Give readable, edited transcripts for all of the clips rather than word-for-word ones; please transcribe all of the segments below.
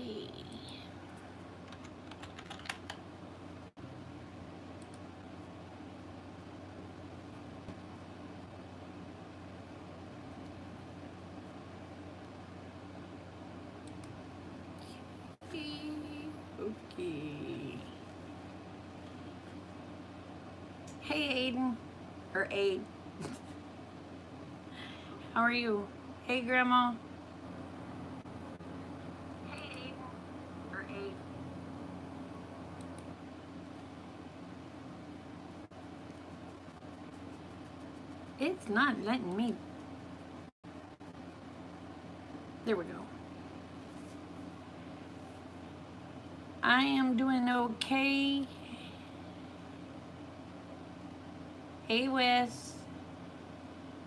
Okay. Hey, Aiden. Or Aid. How are you? Hey, Grandma. Hey, Aiden. Or Aid. It's not letting me. There we go. I am doing okay. Hey, Wes.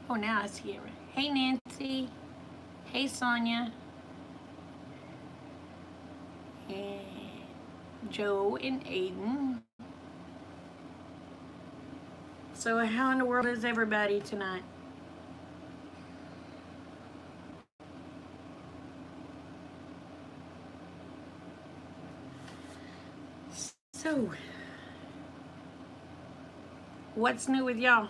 Oh, now I see it. Hey, Nancy. Hey, Sonia. And Joe and Aiden. So how in the world is everybody tonight? So, what's new with y'all?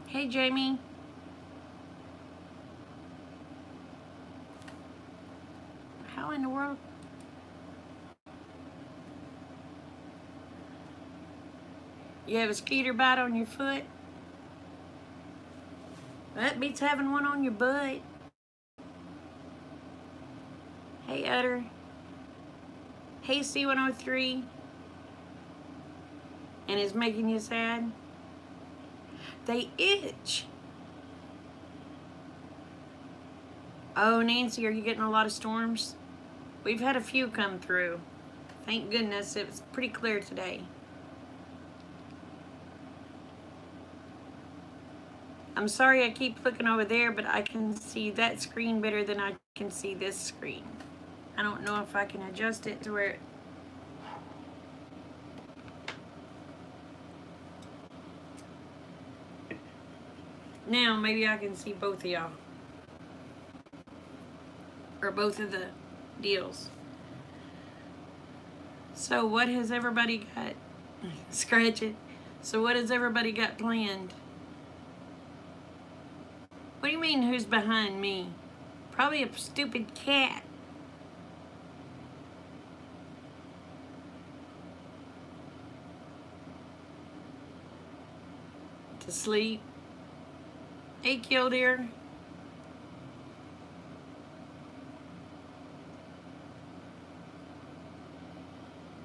Hey, Jamie. How in the world? You have a skeeter bite on your foot? That beats having one on your butt. Hey, Utter. Hey, C103. And it's making you sad? They itch. Oh, Nancy, are you getting a lot of storms? We've had a few come through. Thank goodness it was pretty clear today. I'm sorry I keep looking over there, but I can see that screen better than I can see this screen. I don't know if I can adjust it to where it... Now maybe I can see both of y'all. Or both of the deals. So what has everybody got? Scratch it. So what has everybody got planned? What do you mean, who's behind me? Probably a stupid cat. To sleep. Hey, Killdeer.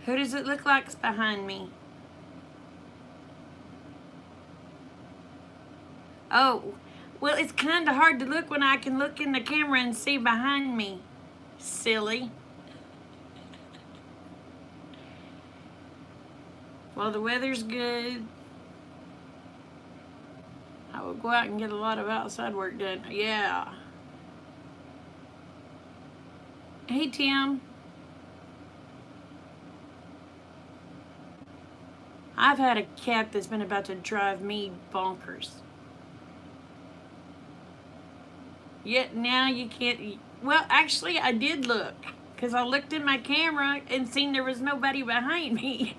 Who does it look like's behind me? Oh, well, it's kind of hard to look when I can look in the camera and see behind me. Silly. Well, the weather's good. I will go out and get a lot of outside work done. Yeah. Hey, Tim. I've had a cat that's been about to drive me bonkers. Yet now you can't... Well, actually, I did look. Because I looked in my camera and seen there was nobody behind me.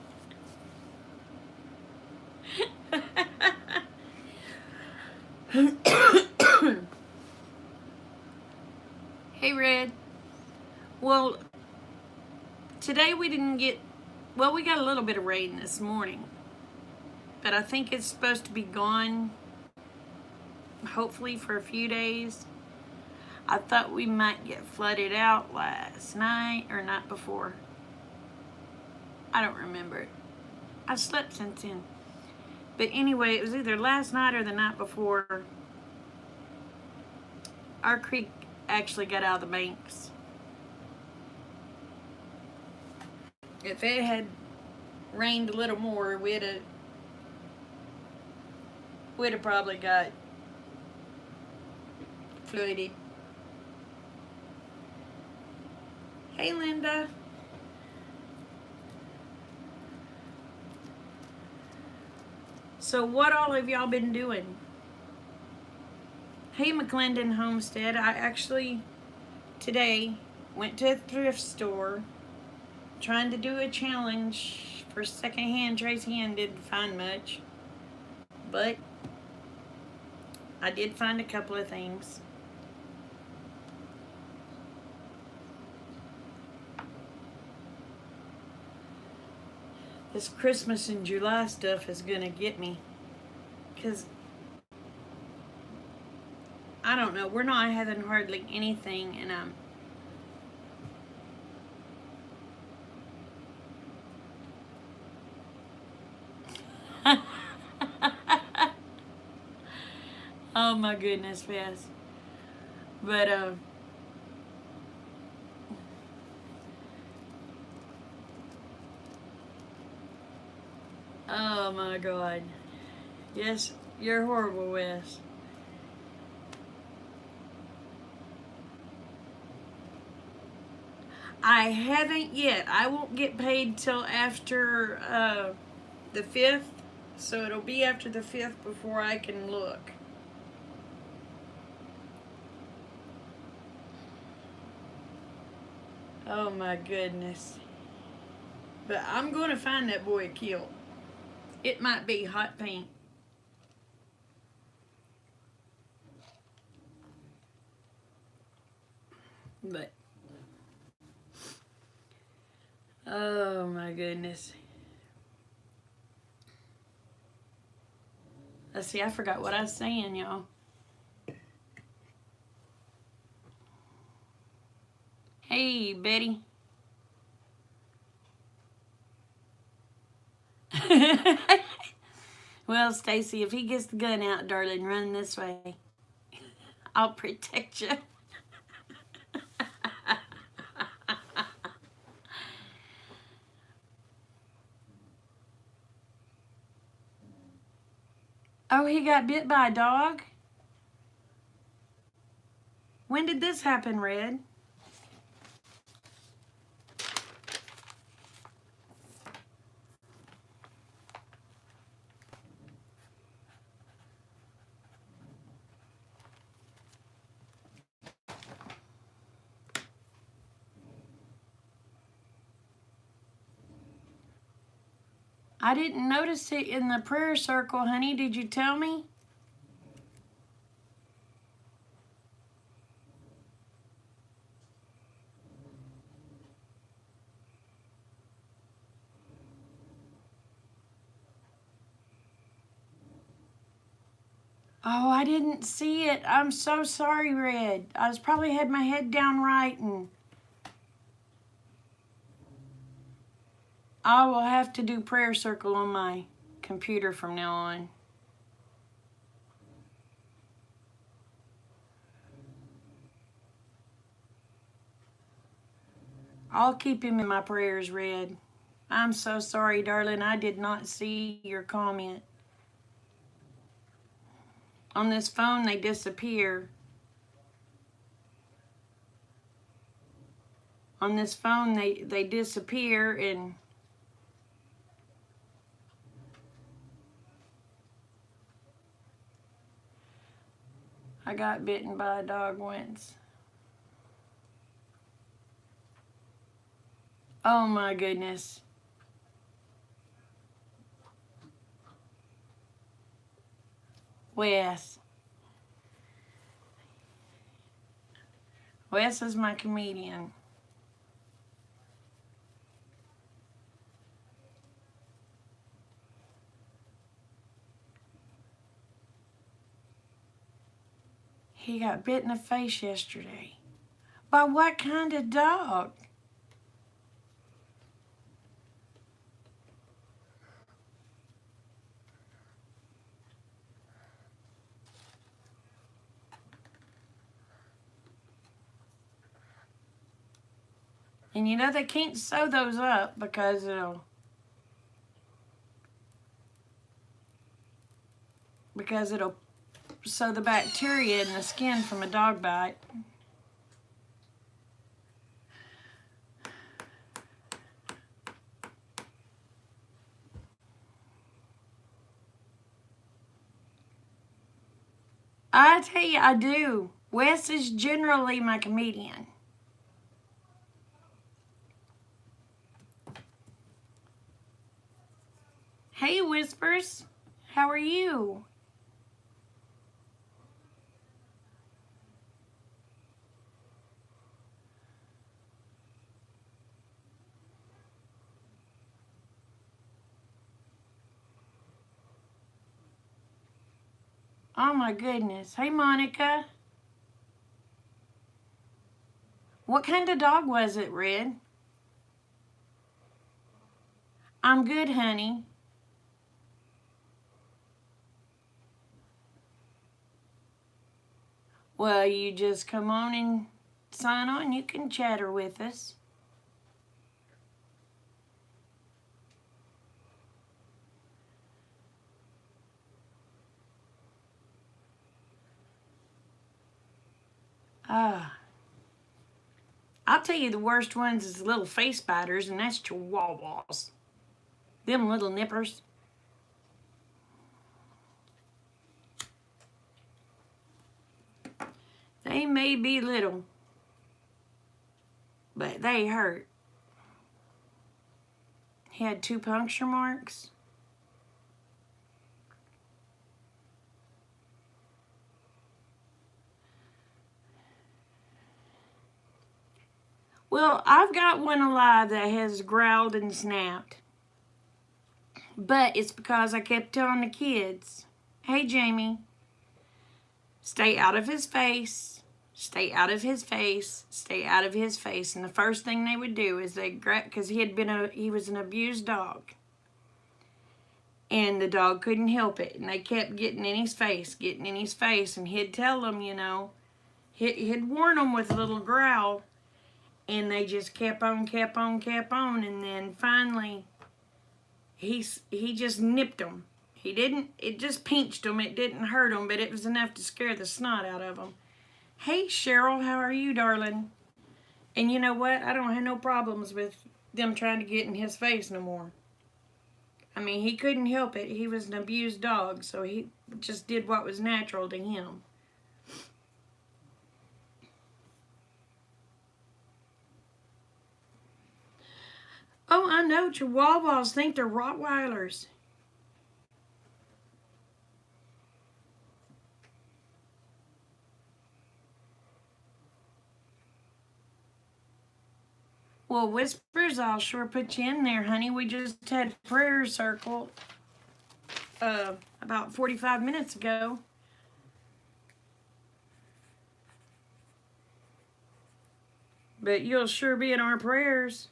Hey, Red. Well, today we didn't get... Well, we got a little bit of rain this morning. But I think it's supposed to be gone, hopefully for a few days. I thought we might get flooded out last night or night before. I don't remember. I slept since then. But anyway, it was either last night or the night before. Our creek actually got out of the banks. If it had rained a little more, we'd have probably got flooded. Hey, Linda. So what all have y'all been doing? Hey, McClendon Homestead. I actually today went to a thrift store trying to do a challenge for secondhand tracy-hand. Didn't find much, but I did find a couple of things. This Christmas and July stuff is gonna get me, because I don't know, we're not having hardly anything, and oh my goodness, Bess. But oh my God. Yes, you're horrible, Wes. I haven't yet. I won't get paid till after the 5th, so it'll be after the 5th before I can look. Oh my goodness. But I'm going to find that boy a kilt. It might be hot pink. But oh my goodness. Let's see, I forgot what I was saying, y'all. Hey, Betty. Well, Stacy, if he gets the gun out, darling, run this way. I'll protect you. Oh, he got bit by a dog? When did this happen, Red? I didn't notice it in the prayer circle, honey. Did you tell me? Oh, I didn't see it. I'm so sorry, Red. I was probably had my head down writing. I will have to do prayer circle on my computer from now on. I'll keep him in my prayers, Red. I'm so sorry, darling. I did not see your comment. On this phone, they disappear. On this phone, they disappear, and I got bitten by a dog once. Oh my goodness. Wes. Wes is my comedian. He got bit in the face yesterday. By what kind of dog? And you know they can't sew those up because it'll sew the bacteria in the skin from a dog bite. I tell you, I do. Wes is generally my comedian. Hey, Whispers. How are you? Oh my goodness. Hey, Monica. What kind of dog was it, Red? I'm good, honey. Well, you just come on and sign on. You can chatter with us. Ah. I'll tell you the worst ones is little face biters, and that's chihuahuas. Them little nippers. They may be little, but they hurt. He had 2 puncture marks. Well, I've got one alive that has growled and snapped. But it's because I kept telling the kids, hey, Jamie, stay out of his face, stay out of his face, stay out of his face. And the first thing they would do is they'd grab, because he was an abused dog. And the dog couldn't help it. And they kept getting in his face, getting in his face. And he'd tell them, you know, he'd warn them with a little growl. And they just kept on. And then finally, he just nipped them. It just pinched them. It didn't hurt them, but it was enough to scare the snot out of them. Hey, Cheryl, how are you, darling? And you know what? I don't have no problems with them trying to get in his face no more. I mean, he couldn't help it. He was an abused dog, so he just did what was natural to him. Oh, I know. Chihuahuas think they're Rottweilers. Well, Whispers, I'll sure put you in there, honey. We just had prayer circle about 45 minutes ago. But you'll sure be in our prayers.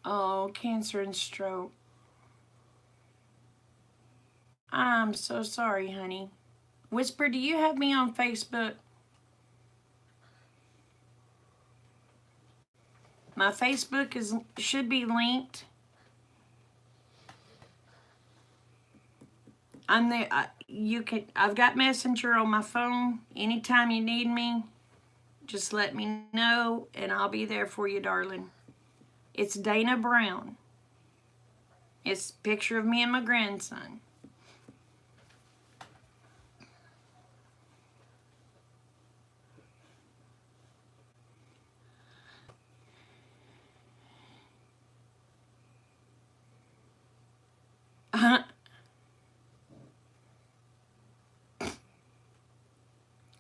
Oh, cancer and stroke. I'm so sorry, honey. Whisper, do you have me on Facebook? My Facebook should be linked. I'm there. I've got Messenger on my phone. Anytime you need me, just let me know, and I'll be there for you, darling. It's Dana Brown. It's a picture of me and my grandson.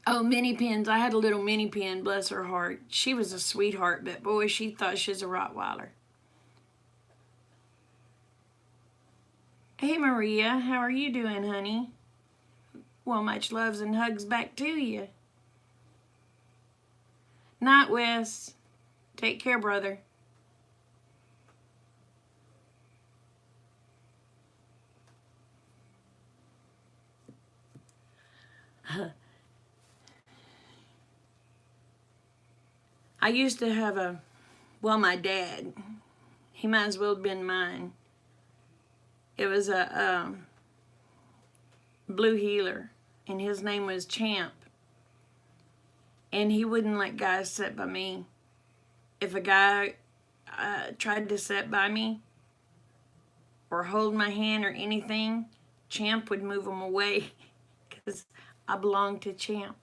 Oh, Minnie Pins. I had a little Minnie Pin, bless her heart. She was a sweetheart, but boy, she thought she was a Rottweiler. Hey, Maria. How are you doing, honey? Well, much loves and hugs back to you. Night, Wes. Take care, brother. I used to have my dad, he might as well have been mine. It was a blue heeler, and his name was Champ. And he wouldn't let guys sit by me. If a guy tried to sit by me or hold my hand or anything, Champ would move him away because I belong to Champ.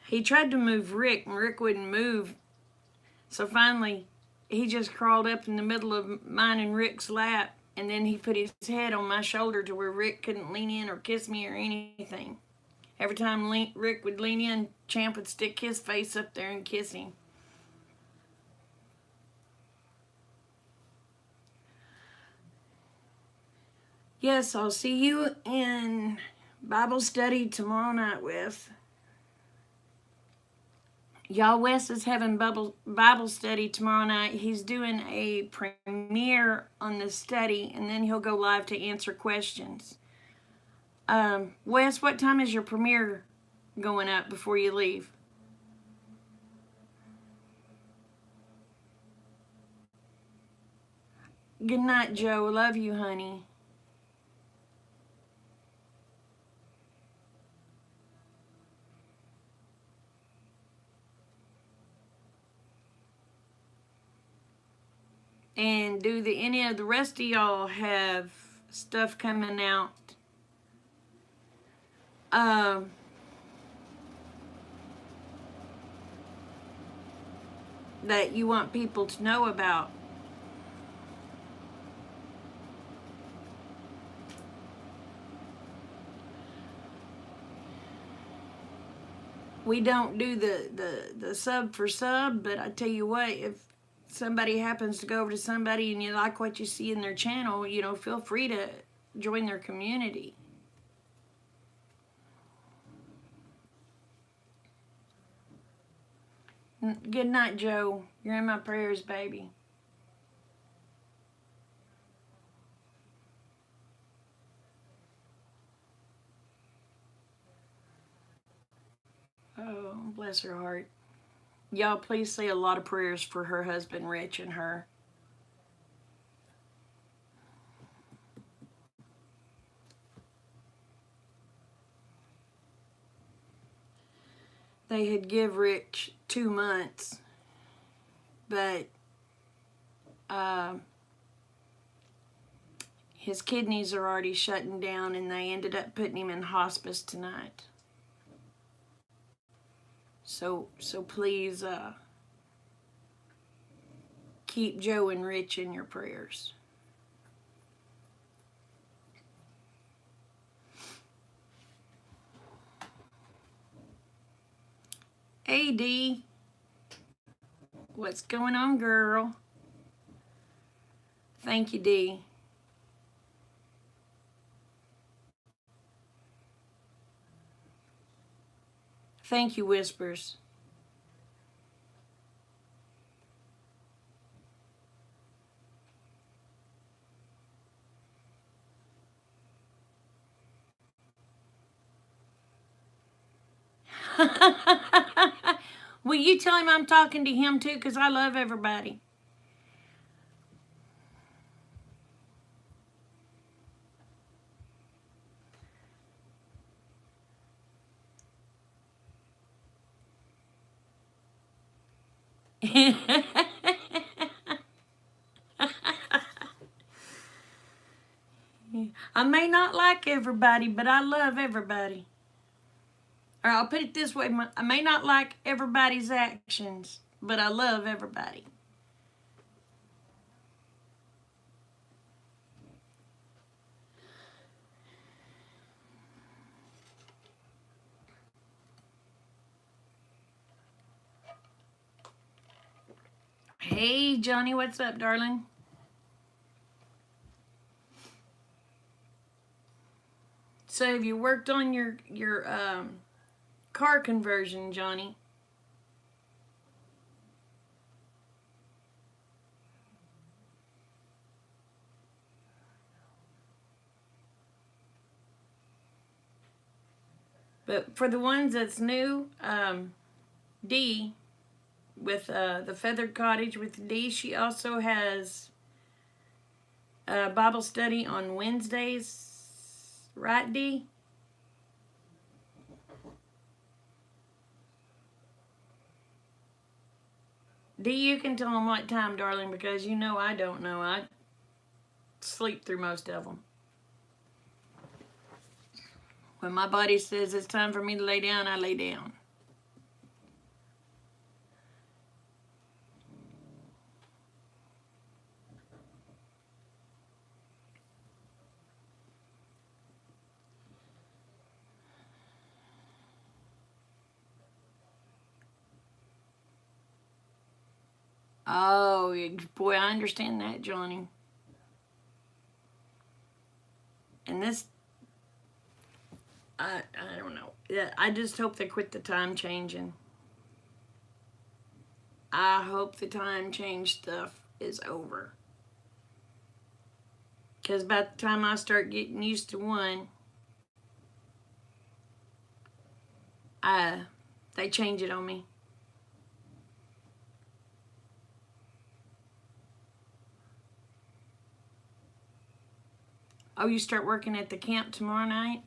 He tried to move Rick, and Rick wouldn't move. So finally, he just crawled up in the middle of mine and Rick's lap, and then he put his head on my shoulder to where Rick couldn't lean in or kiss me or anything. Every time Rick would lean in, Champ would stick his face up there and kiss him. Yes, I'll see you in Bible study tomorrow night with. Y'all, Wes is having Bible study tomorrow night. He's doing a premiere on the study, and then he'll go live to answer questions. Wes, what time is your premiere going up before you leave? Good night, Joe. Love you, honey. And do any of the rest of y'all have stuff coming out? That you want people to know about? We don't do the sub for sub, but I tell you what, if somebody happens to go over to somebody and you like what you see in their channel, feel free to join their community. Good night, Joe. You're in my prayers, baby. Oh, bless her heart. Y'all, please say a lot of prayers for her husband, Rich, and her. They had give Rich 2 months, but his kidneys are already shutting down, and they ended up putting him in hospice tonight. So please keep Joe and Rich in your prayers. Hey, Dee. What's going on, girl? Thank you, Dee. Thank you, Whispers. Will you tell him I'm talking to him too? Because I love everybody. I may not like everybody, but I love everybody. Or I'll put it this way, I may not like everybody's actions, but I love everybody. Hey, Johnny, what's up, darling? So have you worked on your car conversion, Johnny? But for the ones that's new, Dee, with the Feathered Cottage with Dee, she also has a Bible study on Wednesdays, right, Dee? Dee, you can tell them what time, darling, because I don't know. I sleep through most of them. When my body says it's time for me to lay down, I lay down. Oh, boy, I understand that, Johnny. And this, I don't know. I just hope they quit the time changing. I hope the time change stuff is over. Because by the time I start getting used to one, they change it on me. Oh, you start working at the camp tomorrow night?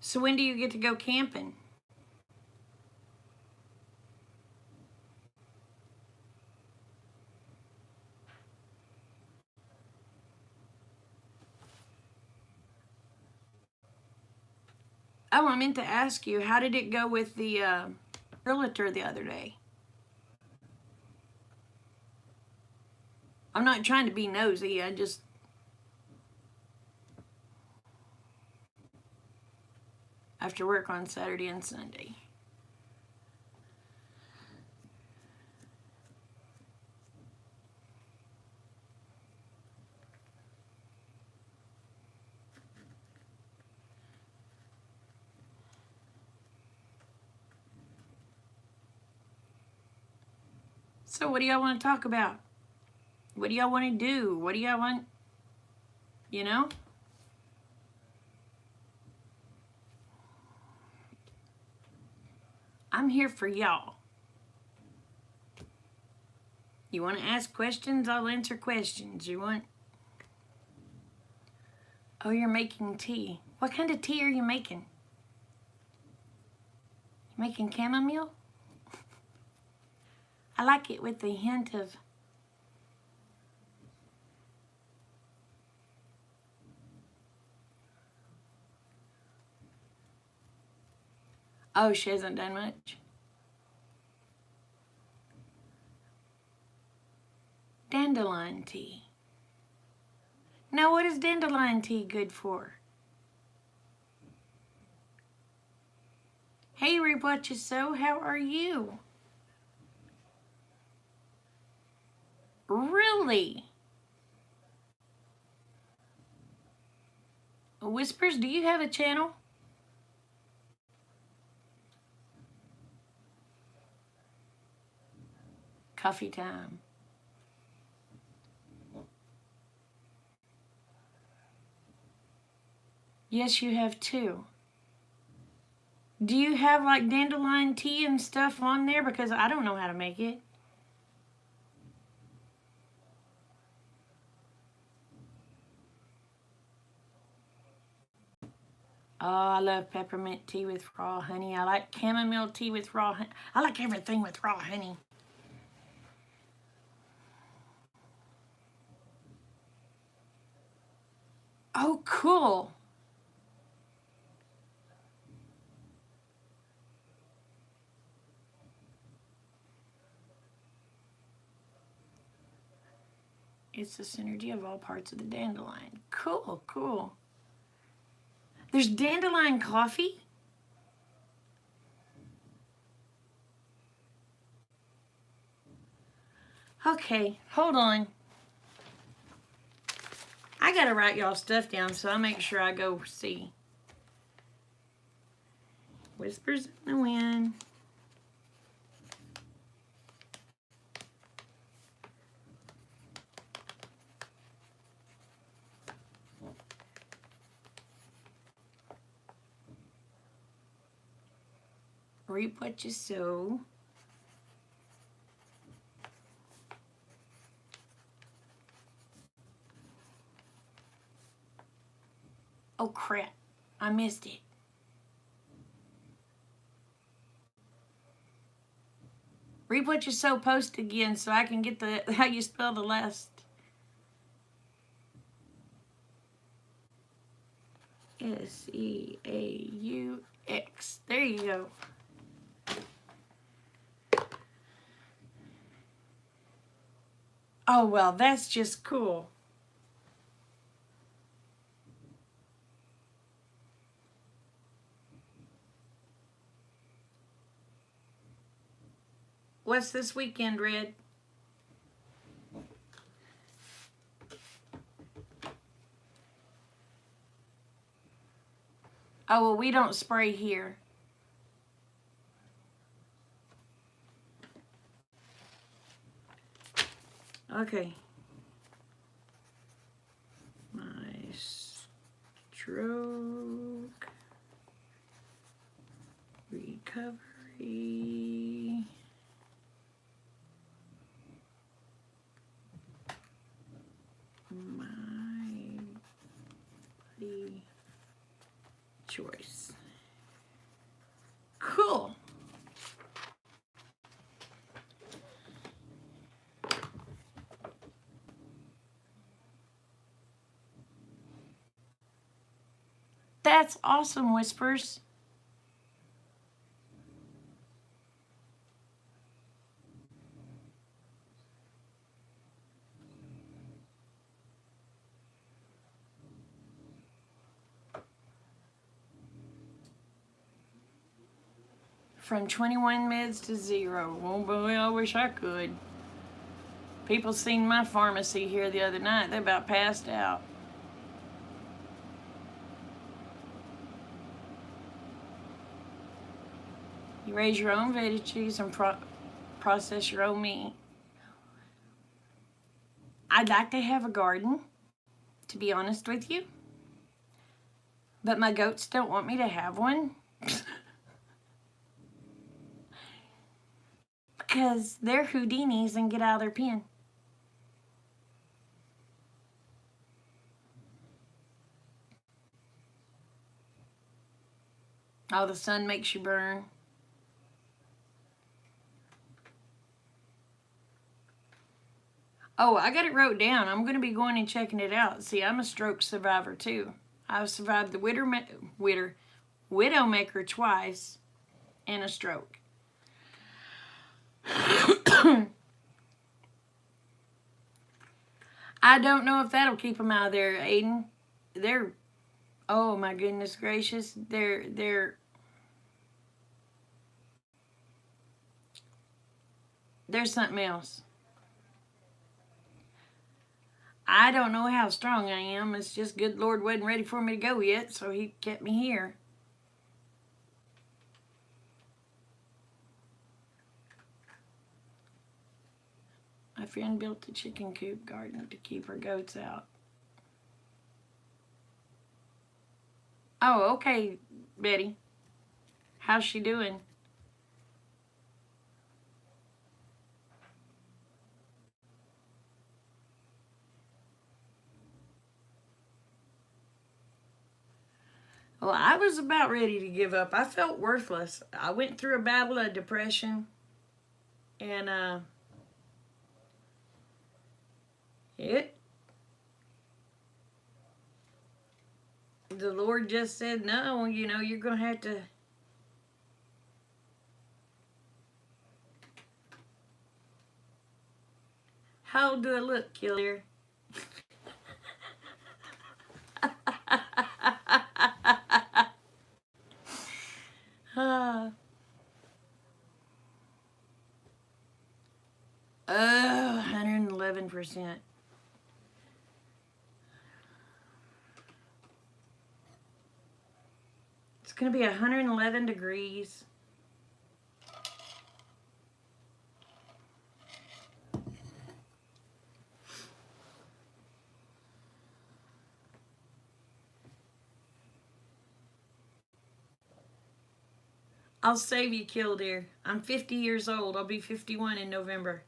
So when do you get to go camping? Oh, I meant to ask you, how did it go with the realtor the other day? I'm not trying to be nosy, I just... After work on Saturday and Sunday. So what do y'all want to talk about? What do y'all want to do? What do y'all want, you know? I'm here for y'all. You want to ask questions? I'll answer questions. You want... Oh, you're making tea. What kind of tea are you making? You making chamomile? I like it with the hint of... Oh, she hasn't done much. Dandelion tea. Now, what is dandelion tea good for? Hey, Reap What You Sow, how are you? Really? Whispers, do you have a channel? Coffee time. Yes, you have two. Do you have like dandelion tea and stuff on there? Because I don't know how to make it. Oh, I love peppermint tea with raw honey. I like chamomile tea with raw honey. I like everything with raw honey. Oh, cool. It's the synergy of all parts of the dandelion. Cool, cool. There's dandelion coffee? Okay, hold on. I gotta write y'all stuff down so I make sure I go see. Whispers in the wind. Reap what you sow. Oh crap, I missed it. Read what you so post again so I can get the how you spell the last. Seaux. There you go. Oh, well, that's just cool. What's this weekend, Red? Oh, well, we don't spray here. Okay. My stroke recovery. My body choice. Cool. That's awesome, Whispers. From 21 meds to 0. Oh boy, I wish I could. People seen my pharmacy here the other night. They about passed out. You raise your own veggies and process your own meat. I'd like to have a garden, to be honest with you. But my goats don't want me to have one. Because they're Houdinis and get out of their pen. Oh, the sun makes you burn. Oh, I got it wrote down. I'm going to be going and checking it out. See, I'm a stroke survivor too. I've survived the Widowmaker twice and a stroke. I don't know if that'll keep them out of there, Aiden. They're, oh my goodness gracious, there's something else. I don't know how strong I am. It's just good Lord wasn't ready for me to go yet, so he kept me here. My friend built a chicken coop garden to keep her goats out. Oh, okay, Betty. How's she doing? Well, I was about ready to give up. I felt worthless. I went through a battle of depression, and the Lord just said, no, you know, you're going to have to. How do I look, Killer? Oh, 111%. It's going to be 111 degrees. I'll save you, Killdeer. I'm 50 years old. I'll be 51 in November.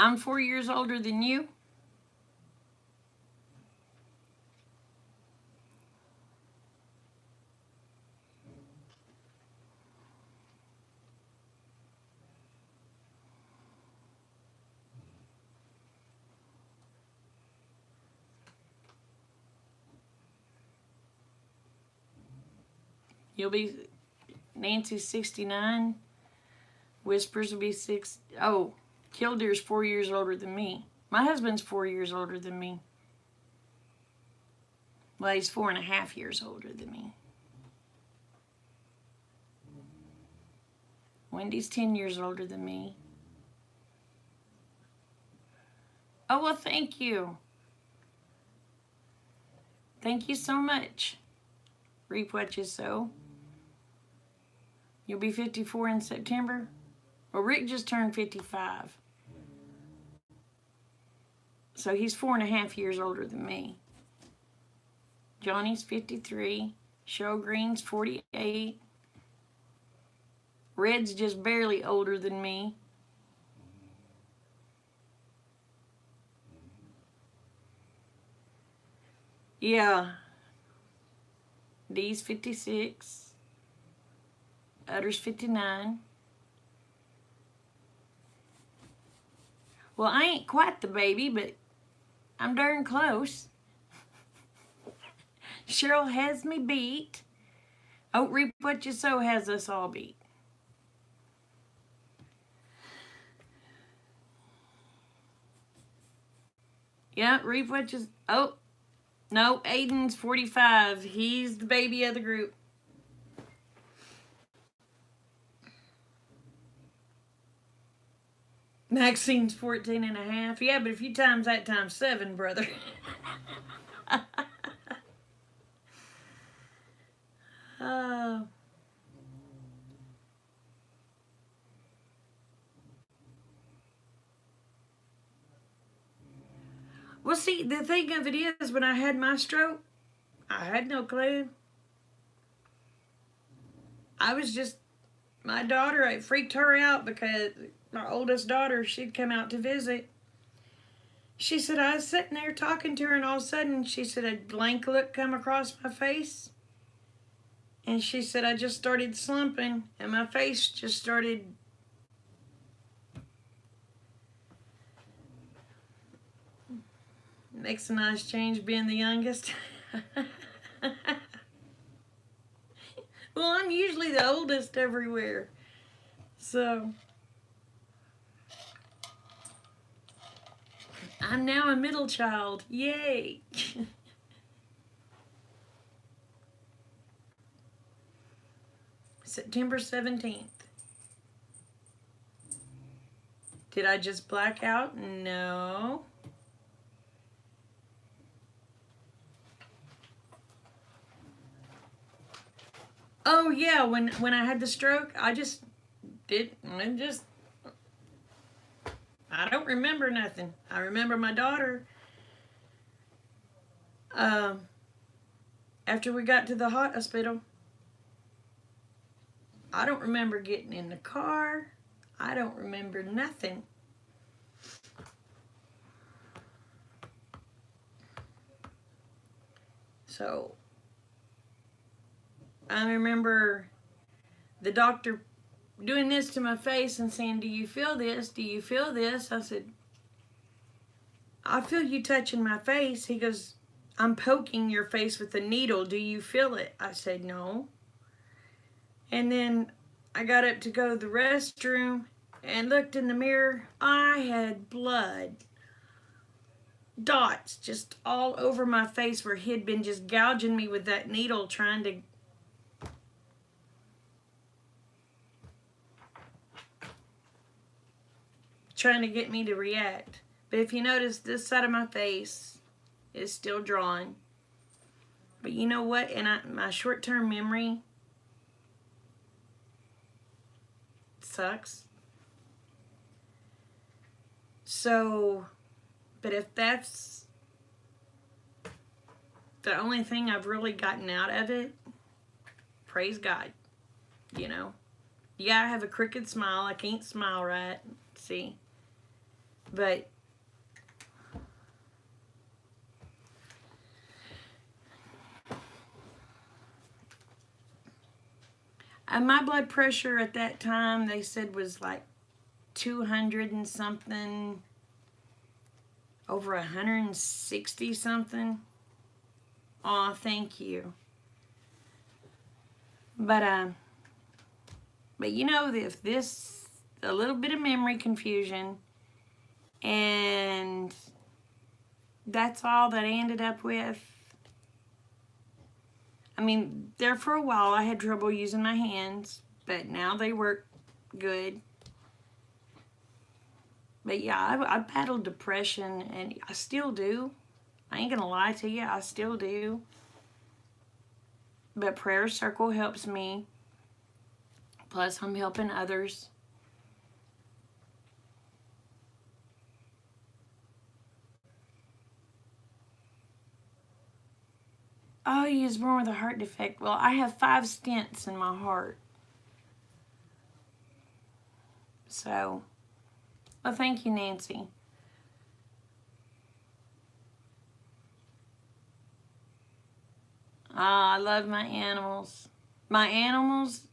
I'm 4 years older than you. You'll be, Nancy's 69. Whispers will be 6. Oh, Kildear's 4 years older than me. My husband's 4 years older than me. Well, he's 4.5 years older than me. Wendy's 10 years older than me. Oh, well, thank you. Thank you so much. Reap what you sow. You'll be 54 in September. Well, Rick just turned 55. So he's 4.5 years older than me. Johnny's 53. Cheryl Green's 48. Red's just barely older than me. Yeah. Dee's 56. Utter's 59. Well, I ain't quite the baby, but I'm darn close. Cheryl has me beat. Oh, Reap What You Sow has us all beat. Yeah, Reap What You... Oh, no, Aiden's 45. He's the baby of the group. Maxine's 14.5. Yeah, but if you times that times 7, brother. Oh. Well, see, the thing of it is, when I had my stroke, I had no clue. I was just, my daughter, it freaked her out because my oldest daughter, she'd come out to visit. She said, I was sitting there talking to her, and all of a sudden, she said, a blank look come across my face. And she said, I just started slumping, and my face just started. Makes a nice change being the youngest. Well, I'm usually the oldest everywhere. So, I'm now a middle child. Yay! September 17th. Did I just black out? No. Oh yeah, when I had the stroke, I don't remember nothing. I remember my daughter. After we got to the hospital, I don't remember getting in the car. I don't remember nothing. So, I remember the doctor doing this to my face and saying, do you feel this? Do you feel this? I said, I feel you touching my face. He goes, I'm poking your face with a needle. Do you feel it? I said, no. And then I got up to go to the restroom and looked in the mirror. I had blood. Dots just all over my face where he'd been just gouging me with that needle trying to get me to react. But if you notice, this side of my face is still drawn. But you know what? And my short-term memory sucks. So, but if that's the only thing I've really gotten out of it, praise God. You know? Yeah, I have a crooked smile. I can't smile right. See? But my blood pressure at that time, they said, was like 200 and something, over 160 something. Aw, thank you. But you know, if this, a little bit of memory confusion, and that's all that I ended up with. I mean, there for a while I had trouble using my hands, but now they work good. But yeah, I battled depression, and I still do. I ain't gonna lie to you, I still do. But Prayer Circle helps me. Plus, I'm helping others. Oh, you was born with a heart defect. Well, I have 5 stents in my heart. So, well, thank you, Nancy. I love my animals. My animals,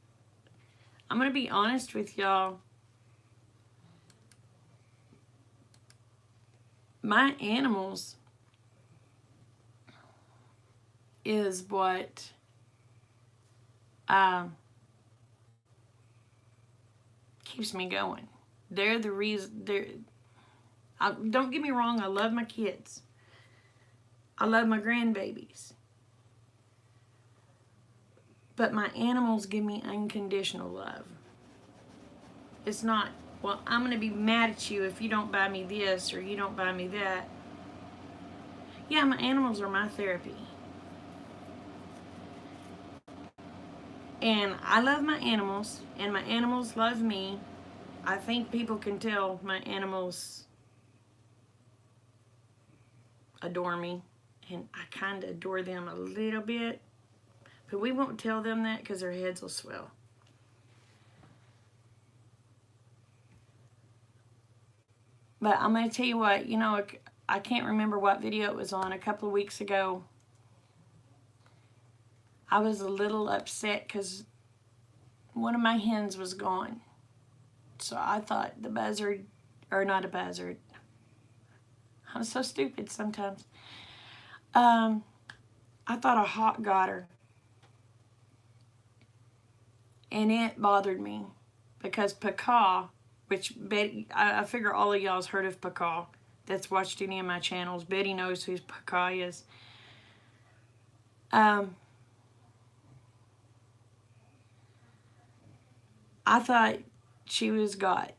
I'm going to be honest with y'all. My animals is what keeps me going. They're the reason. Don't get me wrong, I love my kids. I love my grandbabies. But my animals give me unconditional love. It's not, well, I'm going to be mad at you if you don't buy me this or you don't buy me that. Yeah, my animals are my therapy. And I love my animals, and my animals love me. I think people can tell my animals adore me, and I kind of adore them a little bit. But we won't tell them that because their heads will swell. But I'm going to tell you what, you know, I can't remember what video it was on a couple of weeks ago. I was a little upset because one of my hens was gone. So I thought the buzzard, or not a buzzard. I'm so stupid sometimes. I thought a hawk got her. And it bothered me because Pacaw, which Betty, I figure all of y'all's heard of Pacaw that's watched any of my channels. Betty knows who Pacaw is. I thought she was got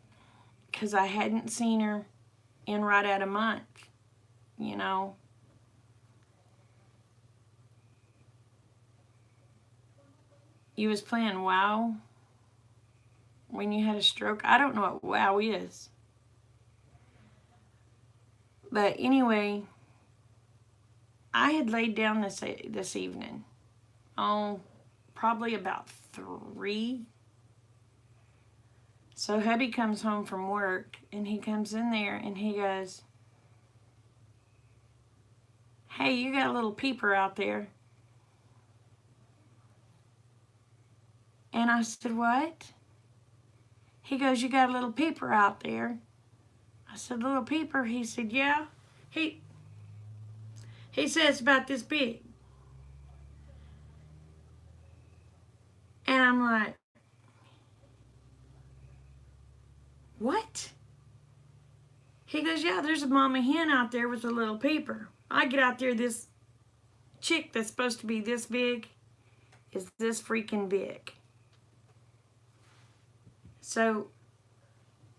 because I hadn't seen her in right at a month, you know. You was playing WoW when you had a stroke. I don't know what WoW is. But anyway, I had laid down this evening. Oh, probably about 3. So hubby comes home from work, and he comes in there, and he goes, "Hey, you got a little peeper out there." And I said, "What?" He goes, "You got a little peeper out there." I said, "Little peeper?" He said, "Yeah." He says about this big. And I'm like, "What?" He goes, "Yeah, there's a mama hen out there with a little peeper." I get out there, this chick that's supposed to be this big is this freaking big. So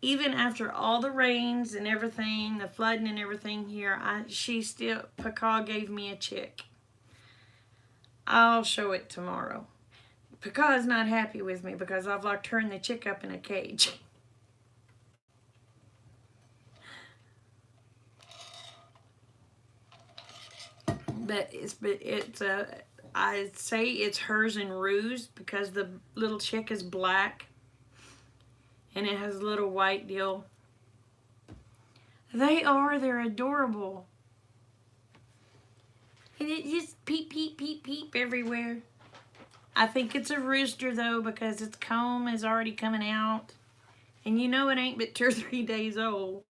even after all the rains and everything, the flooding and everything here, Pacaw gave me a chick. I'll show it tomorrow. Pacaw is not happy with me because I've locked her and the chick up in a cage. But I say it's hers and Rue's because the little chick is black and it has a little white deal. They are. They're adorable. And it just peep, peep, peep, peep everywhere. I think it's a rooster, though, because its comb is already coming out. And you know it ain't but 2 or 3 days old.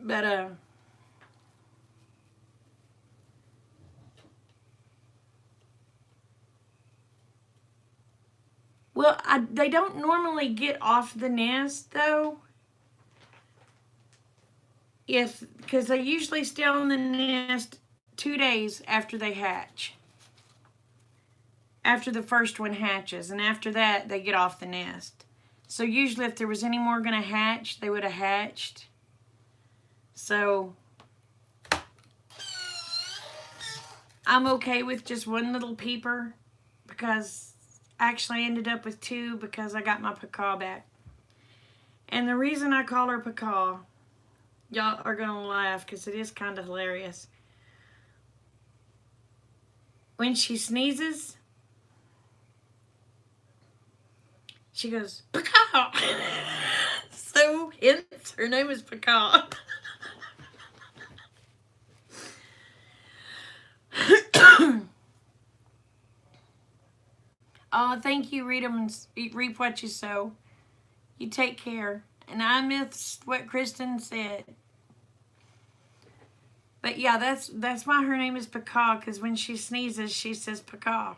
But, well, they don't normally get off the nest, though. Because they usually stay on the nest 2 days after they hatch. After the first one hatches. And after that, they get off the nest. So usually if there was any more going to hatch, they would have hatched. So I'm okay with just one little peeper, because actually I ended up with 2 because I got my Pacaw back. And the reason I call her Pacaw, y'all are going to laugh because it is kind of hilarious. When she sneezes, she goes, Pacaw! So hence her name is Pacaw. Oh, thank you, reap what you sow. You take care. And I missed what Kristen said. But yeah, that's why her name is Pacaw, because when she sneezes, she says Pacaw.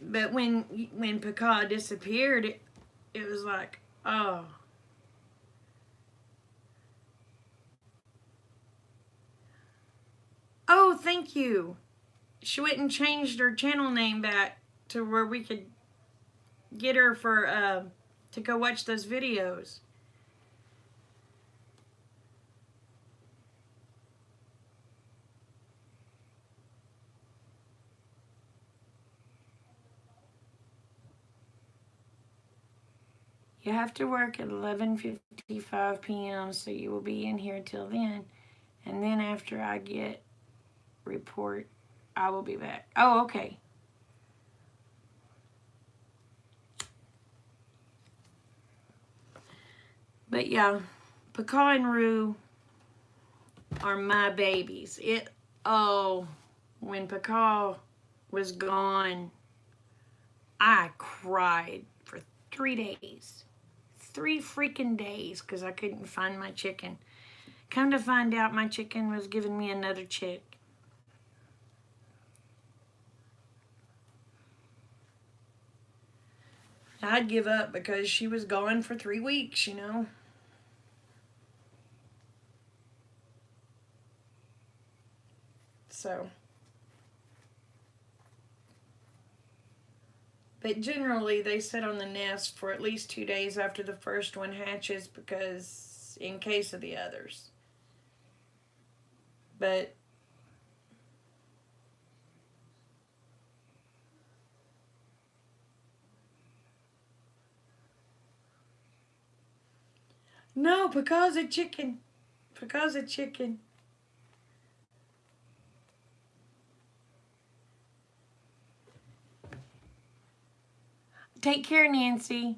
But when Pacaw disappeared, it was like, oh. Oh, thank you. She went and changed her channel name back to where we could get her for to go watch those videos. You have to work at 11:55 p.m. so you will be in here till then. And then after I get report, I will be back. Oh, okay. But yeah, Pacaw and Rue are my babies. When Pacaw was gone, I cried for 3 days. 3 freaking days because I couldn't find my chicken. Come to find out, my chicken was giving me another chick. I'd give up because she was gone for 3 weeks, you know. So. But generally, they sit on the nest for at least 2 days after the first one hatches, because in case of the others. But no, Pacaw's a chicken. Pacaw's a chicken. Take care, Nancy.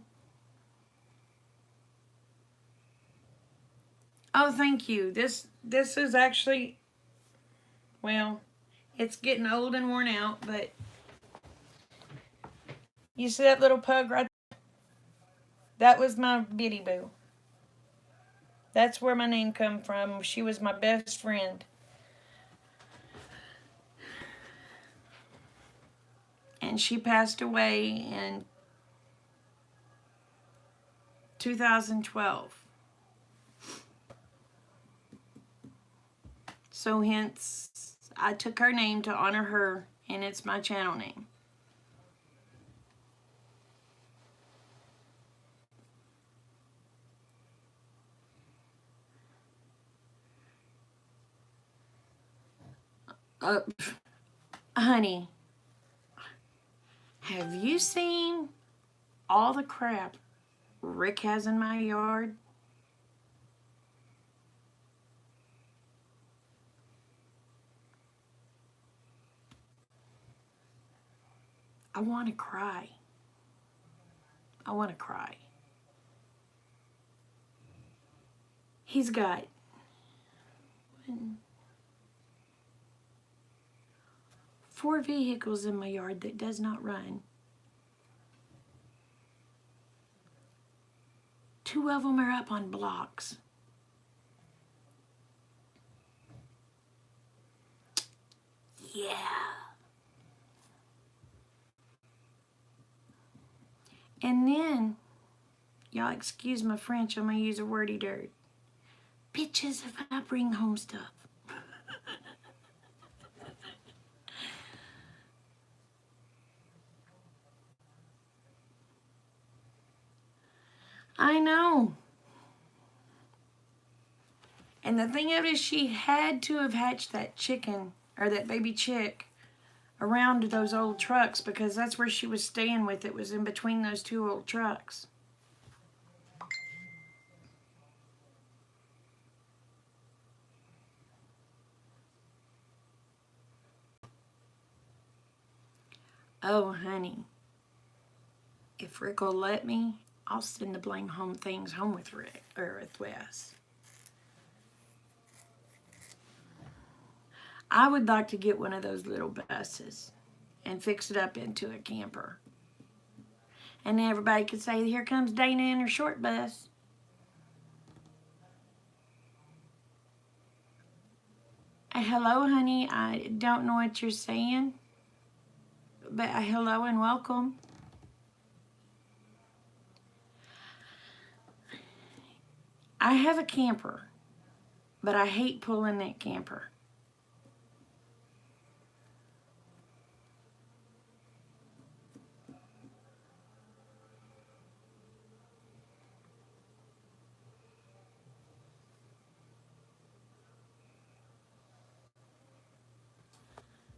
Oh, thank you. This is actually, well, it's getting old and worn out, but you see that little pug right there? That was my Bitty Boo. That's where my name come from. She was my best friend. And she passed away in 2012. So hence, I took her name to honor her, and it's my channel name. Honey, have you seen all the crap Rick has in my yard? I want to cry. I want to cry. He's got 4 vehicles in my yard that does not run. 2 of them are up on blocks. Yeah. And then, y'all excuse my French, I'm going to use a wordy dirt. Bitches if I bring home stuff. I know. And the thing of it is, she had to have hatched that chicken, or that baby chick, around those old trucks, because that's where she was staying with it, was in between those 2 old trucks. Oh, honey. If Rick will let me, I'll send the blame home things home with Rick, or with Wes. I would like to get one of those little buses and fix it up into a camper. And then everybody could say, here comes Dana in her short bus. Hello, honey. I don't know what you're saying, but hello and welcome. I have a camper, but I hate pulling that camper.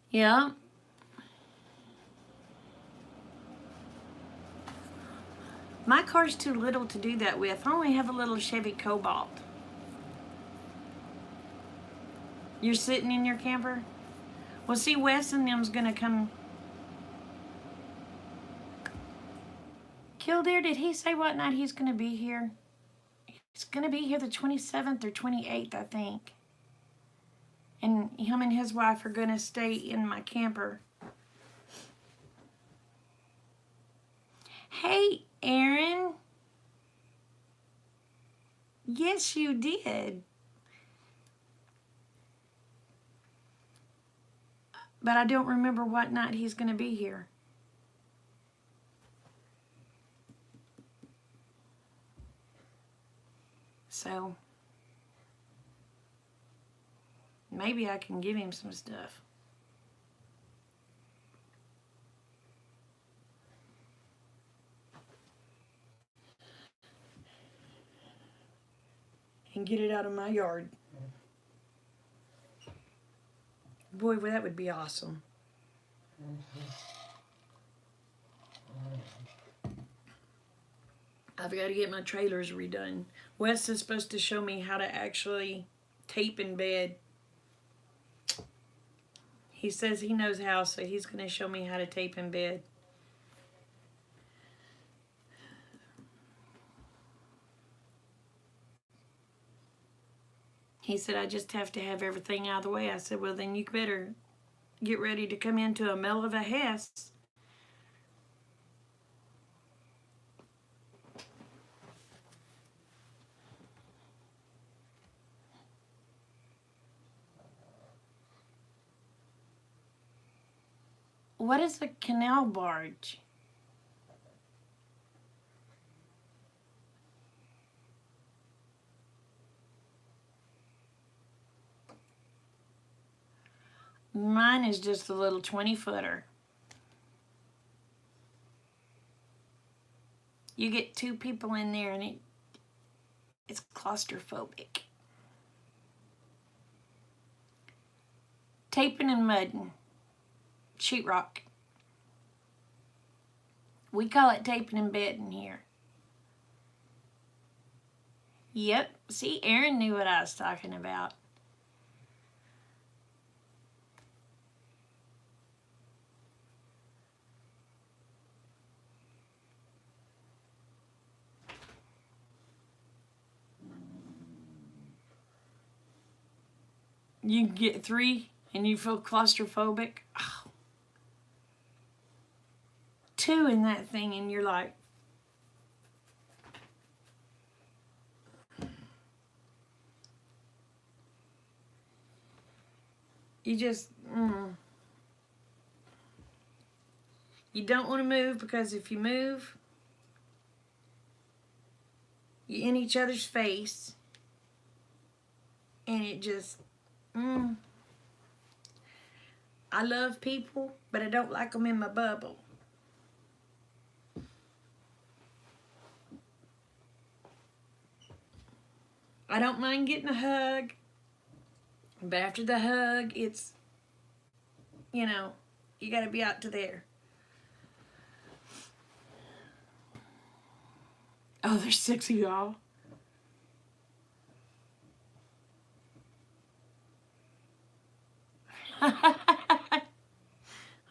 Yeah. My car's too little to do that with. I only have a little Chevy Cobalt. You're sitting in your camper? Well, see, Wes and them's gonna come. Killdeer, did he say what night he's gonna be here? He's gonna be here the 27th or 28th, I think. And him and his wife are gonna stay in my camper. Hey, Aaron. Yes, you did. But I don't remember what night he's gonna be here. So maybe I can give him some stuff. And get it out of my yard. Boy, well, that would be awesome. I've got to get my trailers redone. Wes is supposed to show me how to actually tape in bed. He says he knows how, so he's going to show me how to tape in bed. He said, I just have to have everything out of the way. I said, well, then you better get ready to come into a mill of a Hess. What is a canal barge? Mine is just a little 20-footer. You get 2 people in there and it's claustrophobic. Taping and mudding. Sheetrock. We call it taping and bedding here. Yep. See, Aaron knew what I was talking about. You get 3 and you feel claustrophobic. Oh. 2 in that thing and you're like, you just, you don't want to move, because if you move, you're in each other's face, and it just, I love people, but I don't like them in my bubble. I don't mind getting a hug, but after the hug, it's, you know, you got to be out to there. Oh, there's 6 of y'all.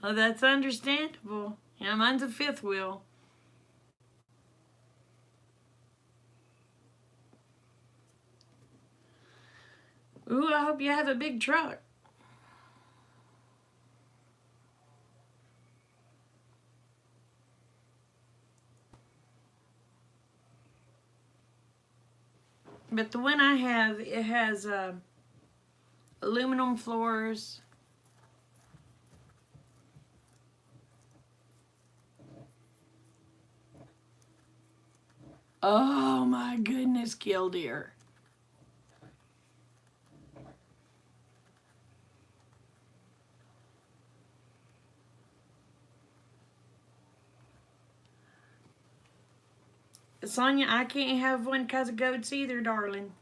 Oh, that's understandable. Yeah, mine's a 5th wheel. Ooh, I hope you have a big truck. But the one I have, it has aluminum floors. Oh my goodness, Killdeer. Sonia, I can't have one because of goats either, darling.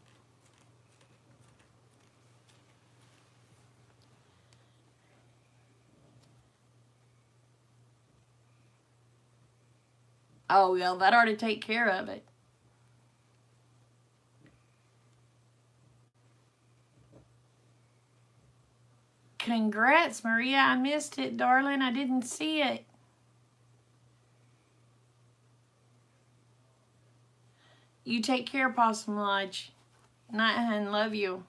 Oh, well, that ought to take care of it. Congrats, Maria. I missed it, darling. I didn't see it. You take care, Possum Lodge. Night, hun. Love you.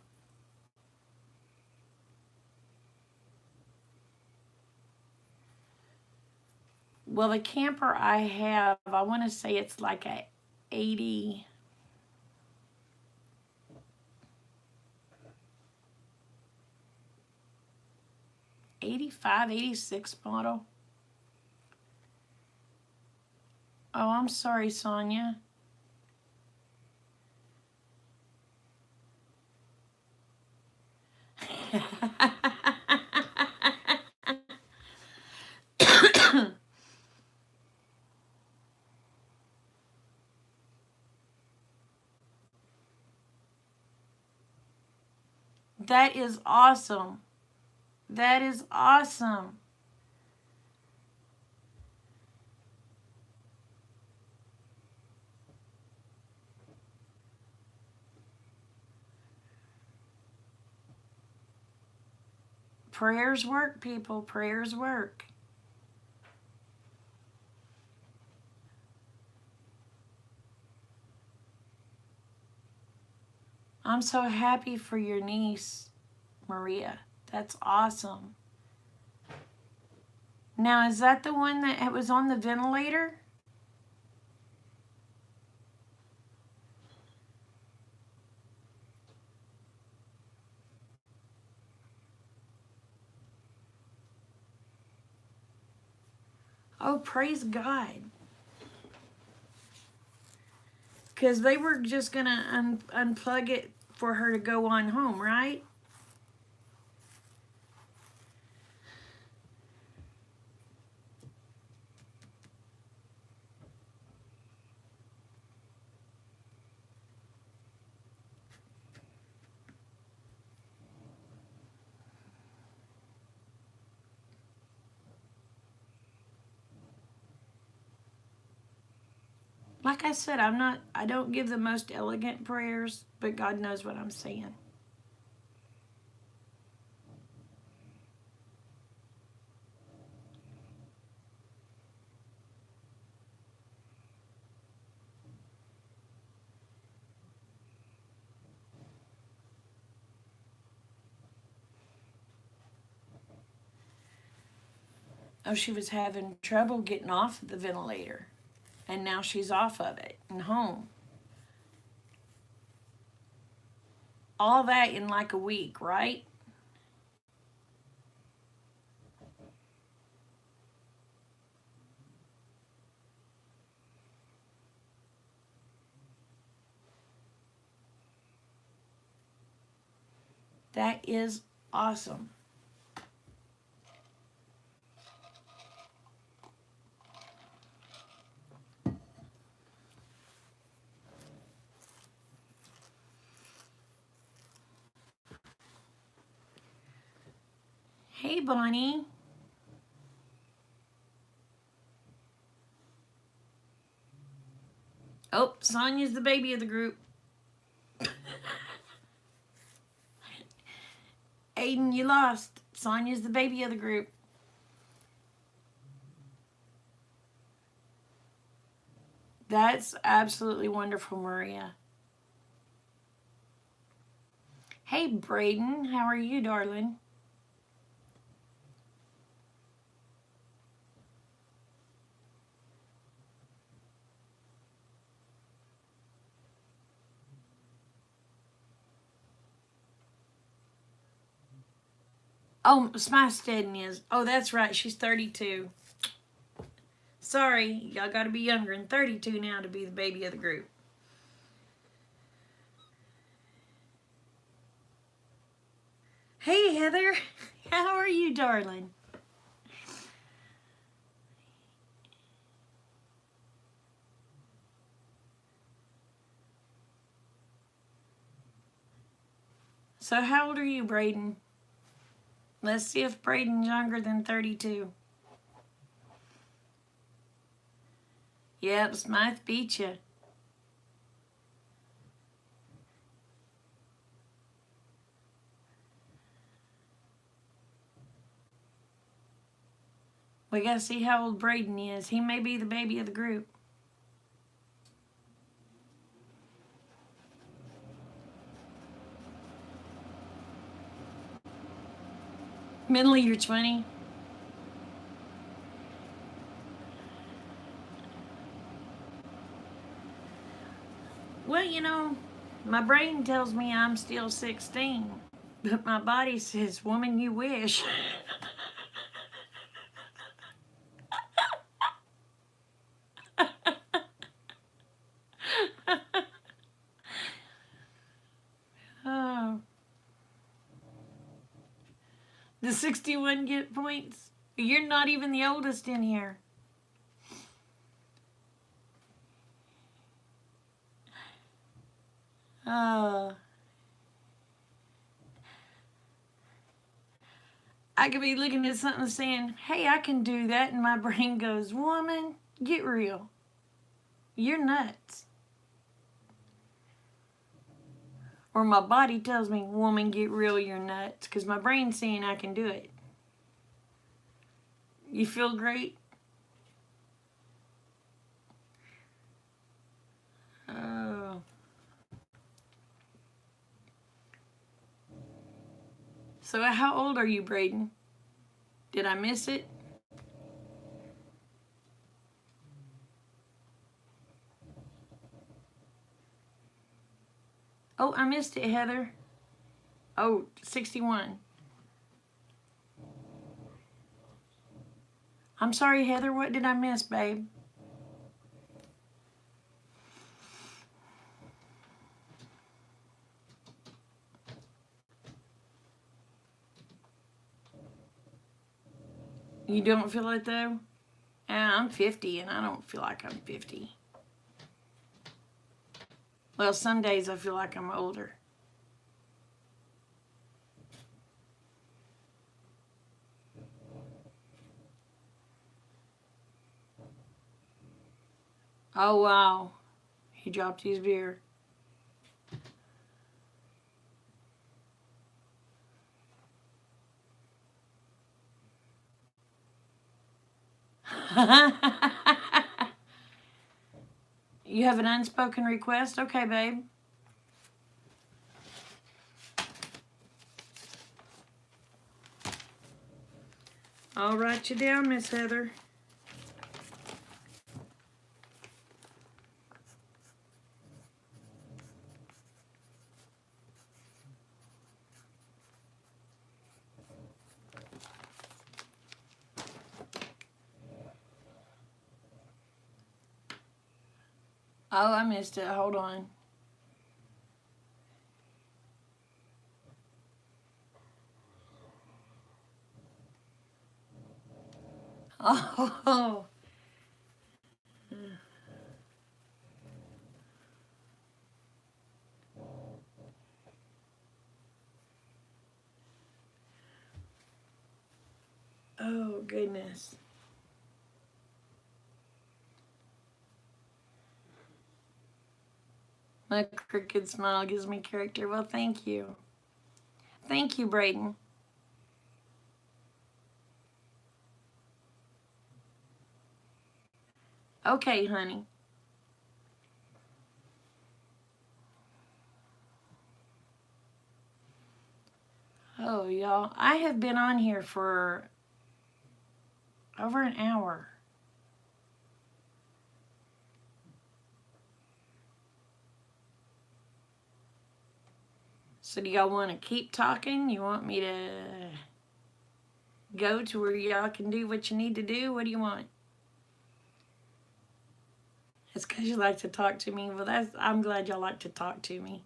Well, the camper I have, I want to say it's like a 80... 85, 86 model. Oh, I'm sorry, Sonia. That is awesome. That is awesome. Prayers work, people. Prayers work. I'm so happy for your niece, Maria. That's awesome. Now, is that the one that was on the ventilator? Oh, praise God. Because they were just going to unplug it for her to go on home, right? Like I said, I don't give the most elegant prayers, but God knows what I'm saying. Oh, she was having trouble getting off the ventilator. And now she's off of it and home. All that in like a week, right? That is awesome. Hey, Bonnie. Oh, Sonia's the baby of the group. Aiden, you lost. Sonia's the baby of the group. That's absolutely wonderful, Maria. Hey, Braden. How are you, darling? Oh, Smystead is. Oh, that's right. She's 32. Sorry, y'all got to be younger than 32 now to be the baby of the group. Hey, Heather. How are you, darling? So how old are you, Braden? Let's see if Braden's younger than 32. Yep, Smythe beat you. We gotta see how old Braden is. He may be the baby of the group. Mentally, you're 20. Well, you know, my brain tells me I'm still 16, but my body says, woman, you wish. Oh. The 61 get points? You're not even the oldest in here. Oh. I could be looking at something saying, hey, I can do that, and my brain goes, woman, get real. You're nuts. Or my body tells me, woman, get real, you're nuts, because my brain's saying I can do it. You feel great? Oh. So how old are you, Braden? Did I miss it? Oh, I missed it, Heather. Oh, 61. I'm sorry, Heather. What did I miss, babe? You don't feel it, though? I'm 50, and I don't feel like I'm 50. Well, some days I feel like I'm older. Oh, wow. He dropped his beer. You have an unspoken request? Okay, babe. I'll write you down, Miss Heather. Oh, I missed it. Hold on. Oh. Oh, goodness. My crooked smile gives me character. Well, thank you. Thank you, Braden. Okay, honey. Oh, y'all. I have been on here for over an hour. So do y'all want to keep talking? You want me to go to where y'all can do what you need to do? What do you want? It's because you like to talk to me. Well, I'm glad y'all like to talk to me.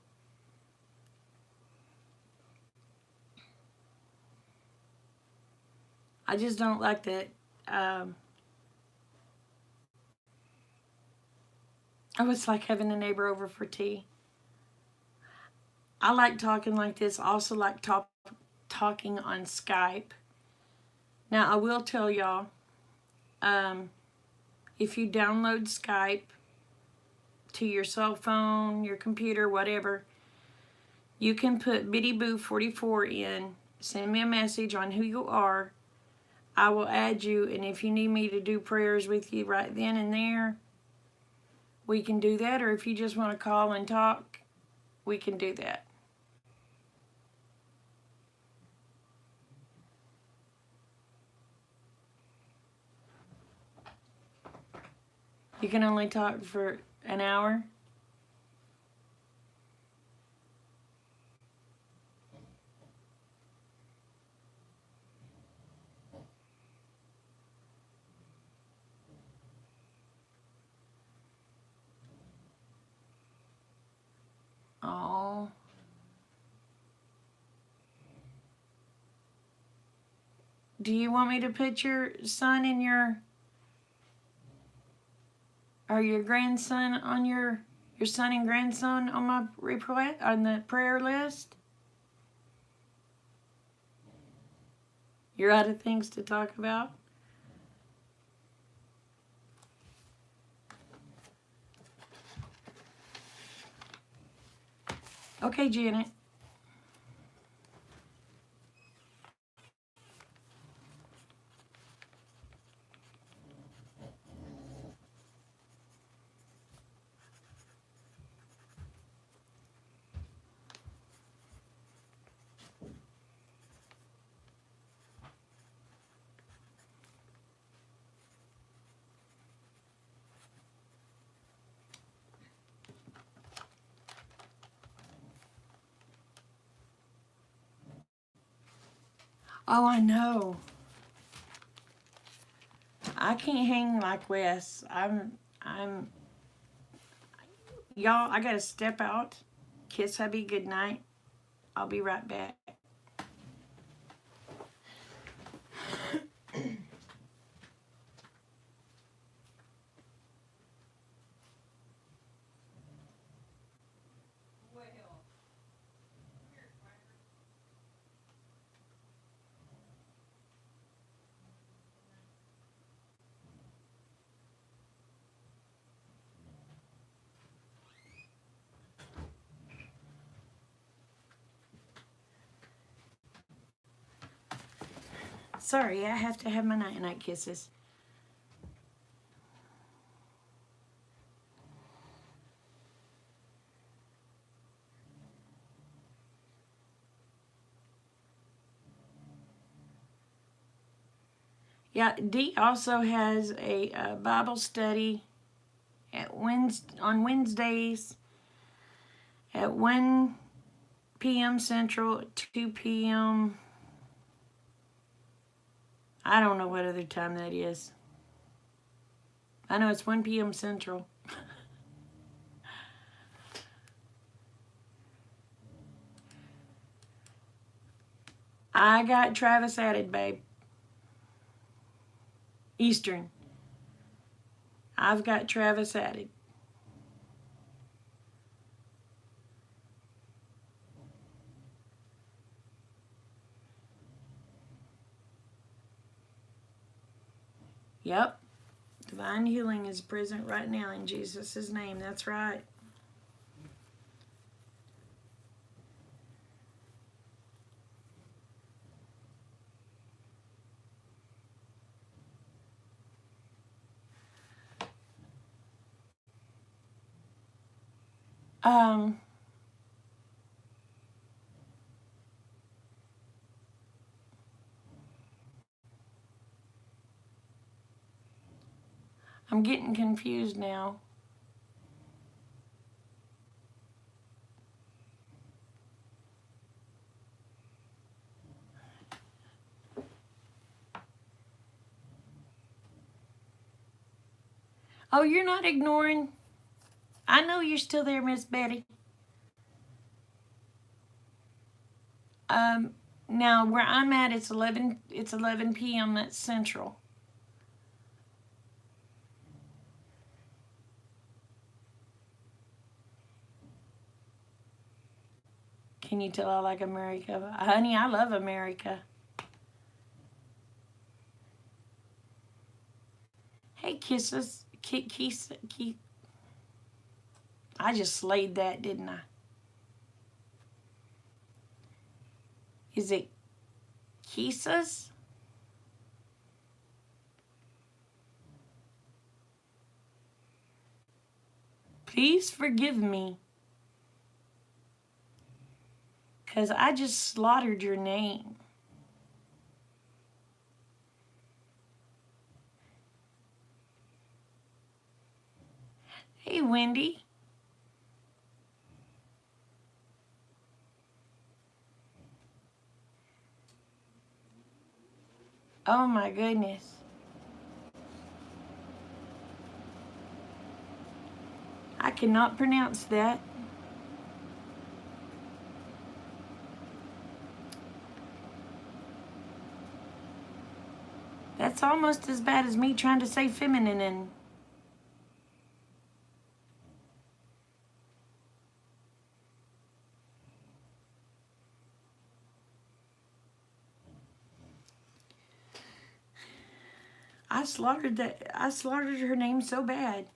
I just don't like that. Oh, it's like having a neighbor over for tea. I like talking like this. I also like talking on Skype. Now, I will tell y'all, if you download Skype to your cell phone, your computer, whatever, you can put Biddy Boo 44 in, send me a message on who you are. I will add you, and if you need me to do prayers with you right then and there, we can do that. Or if you just want to call and talk, we can do that. You can only talk for an hour. Oh. Do you want me to put your son in your, or your grandson on your son and grandson on my request, on the prayer list? You're out of things to talk about? Okay, Janet. Oh, I know. I can't hang like Wes. Y'all, I gotta step out. Kiss hubby good night. I'll be right back. Sorry, I have to have my night-night kisses. Yeah, Dee also has a Bible study on Wednesdays at 1 p.m. Central, 2 p.m. I don't know what other time that is. I know it's 1 p.m. Central. I got Travis added, babe. Eastern. I've got Travis added. Yep. Divine healing is present right now in Jesus' name. That's right. Um, I'm getting confused now. Oh, you're not ignoring. I know you're still there, Miss Betty. Um, Now where I'm at, it's 11. It's 11 p.m. That's Central. Can you tell I like America, honey? I love America. Hey, kisses, kiss. I just slayed that, didn't I? Is it kisses? Please forgive me, because I just slaughtered your name. Hey, Wendy. Oh my goodness. I cannot pronounce that. That's almost as bad as me trying to say feminine. I slaughtered that. I slaughtered her name so bad.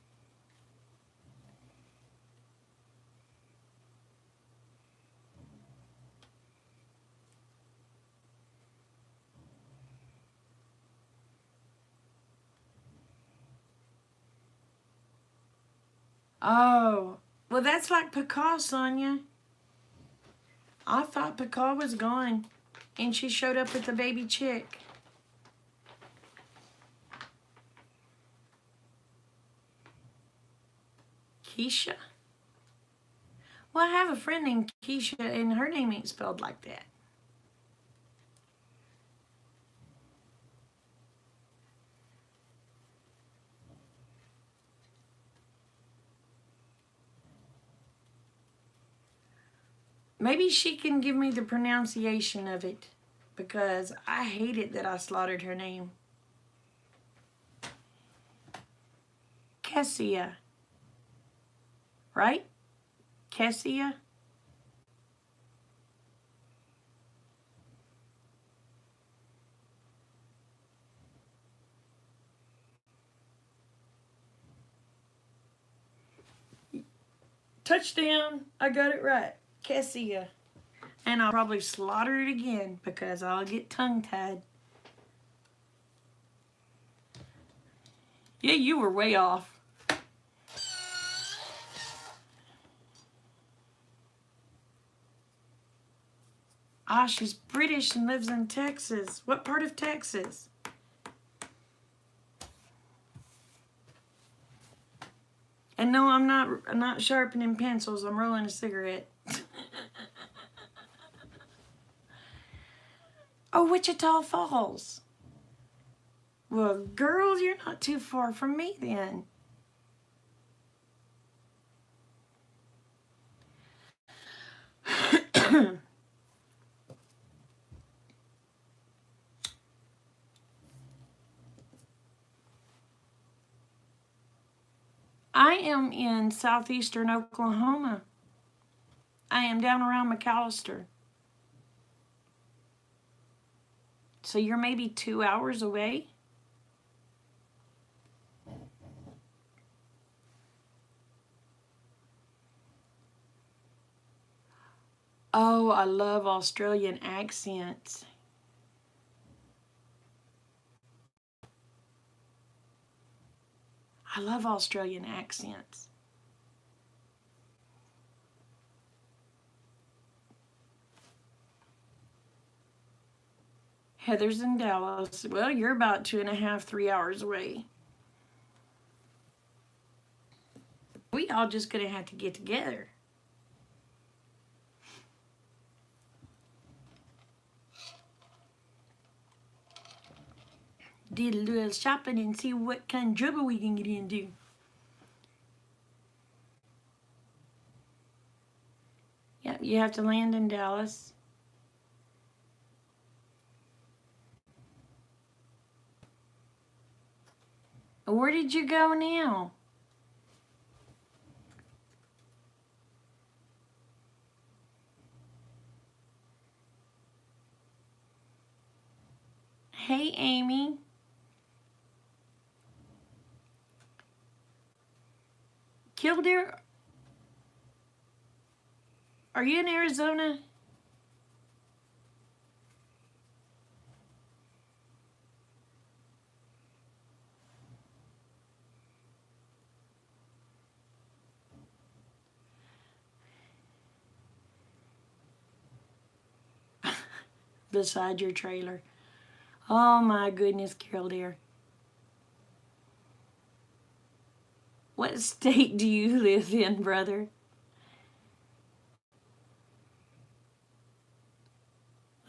Oh, well, that's like Picard, Sonia. I thought Picard was gone, and she showed up with the baby chick. Keisha? Well, I have a friend named Keisha, and her name ain't spelled like that. Maybe she can give me the pronunciation of it, because I hate it that I slaughtered her name. Kessia. Right? Kessia? Touchdown! I got it right. Kessia. And I'll probably slaughter it again because I'll get tongue-tied. Yeah, you were way off. Ah, she's British and lives in Texas. What part of Texas? And no, I'm not sharpening pencils. I'm rolling a cigarette. Oh, Wichita Falls. Well, girls, you're not too far from me then. I am in southeastern Oklahoma. I am down around McAllister. So you're maybe 2 hours away? Oh, I love Australian accents. I love Australian accents. Heather's in Dallas. Well, you're about 2.5, 3 hours away. We all just gonna have to get together. Did a little shopping and see what kind of trouble we can get into. Yep, you have to land in Dallas. Where did you go now? Hey, Amy. Killdeer, are you in Arizona? Beside your trailer. Oh my goodness, Killdeer. What state do you live in, brother?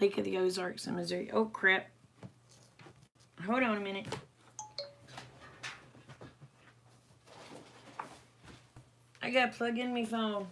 Lake of the Ozarks in Missouri. Oh, crap. Hold on a minute. I gotta plug in my phone.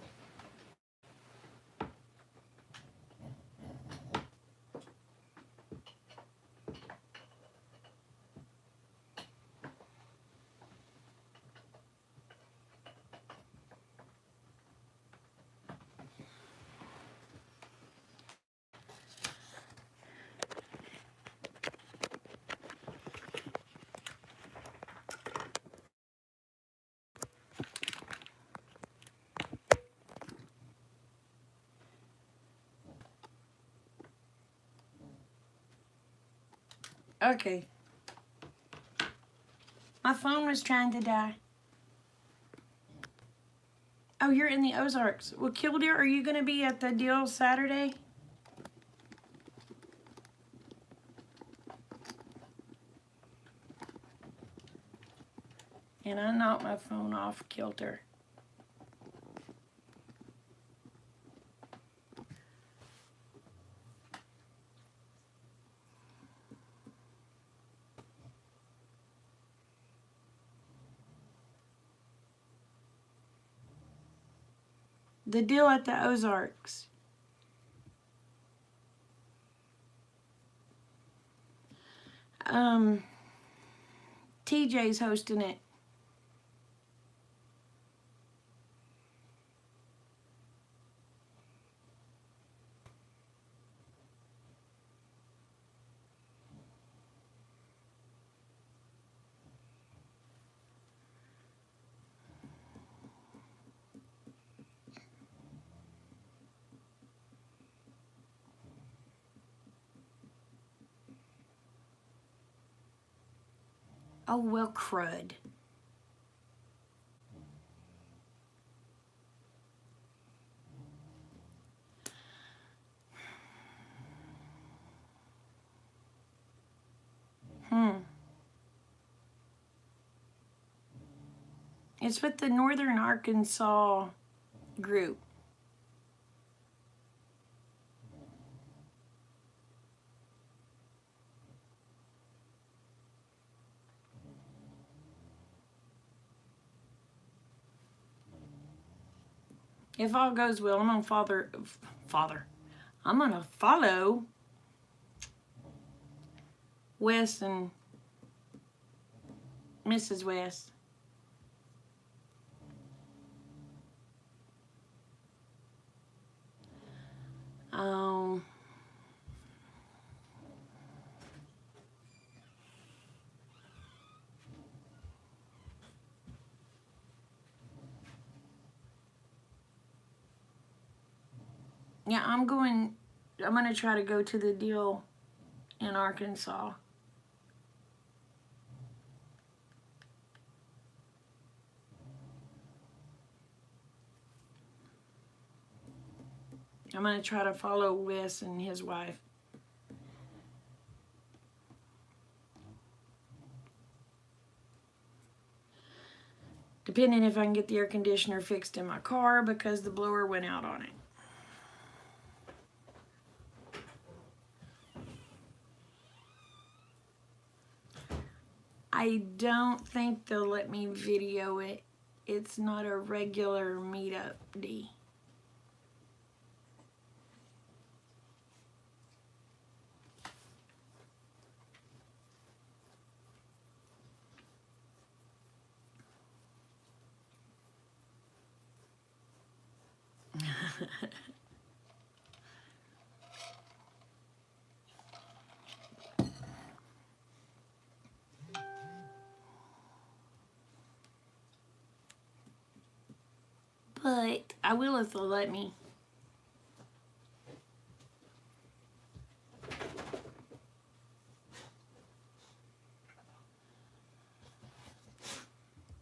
Okay. My phone was trying to die. Oh, you're in the Ozarks. Well, Killdeer, are you going to be at the deal Saturday? And I knocked my phone off kilter. The deal at the Ozarks. TJ's hosting it. Oh, well, crud. It's with the Northern Arkansas group. If all goes well, I'm gonna I'm gonna follow Wes and Mrs. West. Um, yeah, I'm gonna try to go to the deal in Arkansas. I'm gonna try to follow Wes and his wife. Depending if I can get the air conditioner fixed in my car because the blower went out on it. I don't think they'll let me video it. It's not a regular meetup D. But I will if they'll let me.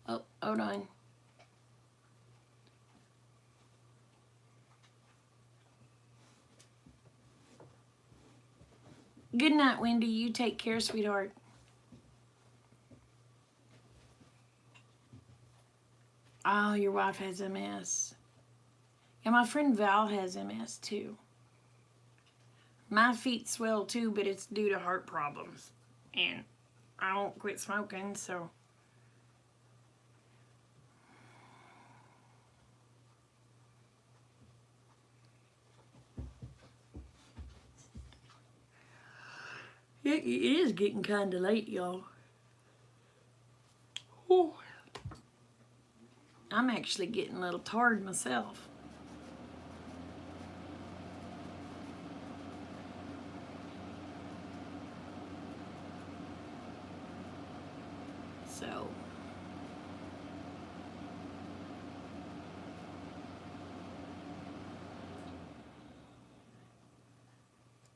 Oh, hold on. Good night, Wendy. You take care, sweetheart. Oh, your wife has MS. Yeah, my friend Val has MS too. My feet swell too, but it's due to heart problems. And I won't quit smoking, so. It is getting kind of late, y'all. Oh. I'm actually getting a little tired myself. So.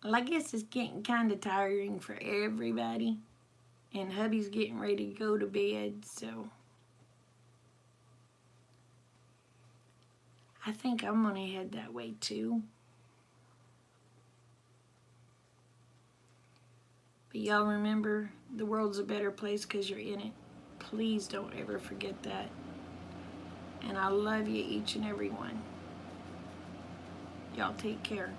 Well, I guess it's getting kind of tiring for everybody. And hubby's getting ready to go to bed, so. I think I'm gonna head that way too. But y'all remember, the world's a better place because you're in it. Please don't ever forget that. And I love you, each and every one. Y'all take care.